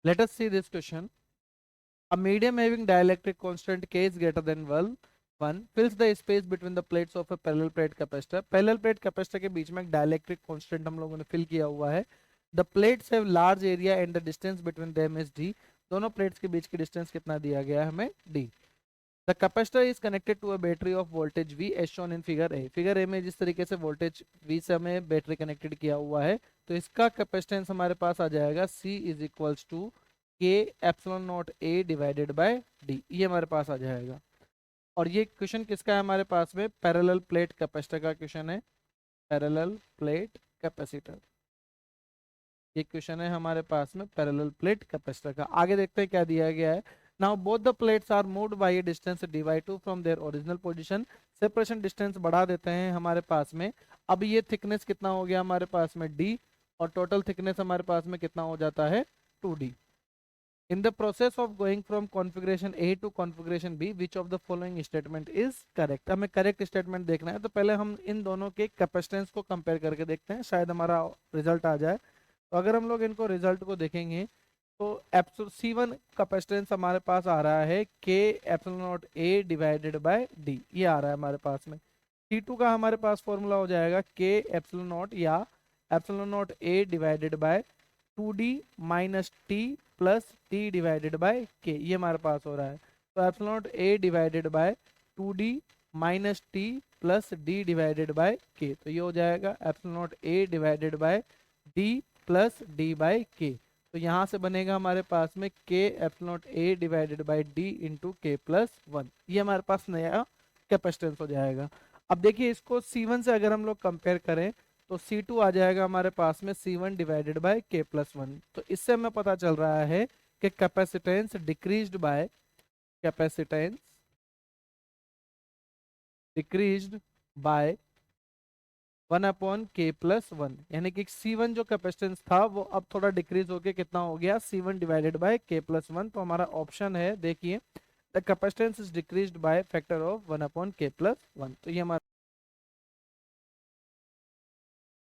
Let us see this question. A medium having dielectric constant K is greater than 1 fills the space between the plates of a parallel plate capacitor. Parallel plate capacitor के बीच में एक dielectric constant हम लोगों ने fill किया हुआ है. The plates have large area and the distance between them is d. दोनों plates के बीच की distance कितना दिया गया है हमें d. The capacitor is connected to a battery of voltage V as shown in figure A. Figure A में जिस तरीके से voltage V से हमें बैटरी कनेक्टेड किया हुआ है तो इसका कैपेसिटेंस हमारे पास आ जाएगा C is equals to K epsilon naught A divided by D. ये हमारे पास आ जाएगा. और ये क्वेश्चन किसका है हमारे पास में? पैरेलल प्लेट कैपेसिटर का क्वेश्चन है. पैरेलल प्लेट कैपेसिटर ये क्वेश्चन है हमारे पास में पैरेलल प्लेट कैपेसिटर का. आगे देखते हैं क्या दिया गया है. Now both the plates are moved by a distance dy2 from their original position. Separation distance बढ़ा देते हैं हमारे पास में. अब ये थिकनेस कितना हो गया हमारे पास में d और टोटल थिकनेस हमारे पास में कितना हो जाता है 2d. In the process of going from configuration A to configuration B, which of the following statement is correct? हमें करेक्ट स्टेटमेंट देखना है तो पहले हम इन दोनों के कैपेसिटेंस को कंपेयर करके देखते हैं, शायद हमारा रिजल्ट आ जाए. तो अगर हम लोग इनको रिजल्ट को देखेंगे तो C1 कैपेसिटेंस हमारे पास आ रहा है K epsilon naught A divided by D. ये आ रहा है हमारे पास में. C2 का हमारे पास फॉर्मूला हो जाएगा K एप्सिलॉन नॉट या epsilon naught A divided by 2D minus T plus T divided by K. ये हमारे पास हो रहा है. तो epsilon naught A divided by 2D minus T plus D divided by K. तो ये हो जाएगा epsilon naught A divided by D plus D by K. तो यहाँ से बनेगा हमारे पास में K epsilon naught A divided by D into K plus 1. ये हमारे पास नया कैपेसिटेंस हो जाएगा. अब देखिए इसको C1 से अगर हम लोग कंपेयर करें तो C2 आ जाएगा हमारे पास में C1 divided by K plus 1. तो इससे हमें पता चल रहा है कि capacitance decreased bye 1/K plus 1. यानी कि C1 जो कैपेसिटेंस था वो अब थोड़ा डिक्रीज होके कितना हो गया C1 divided by K plus 1. तो हमारा ऑप्शन है देखिए the capacitance is decreased by factor of 1/K plus 1. तो ये हमारा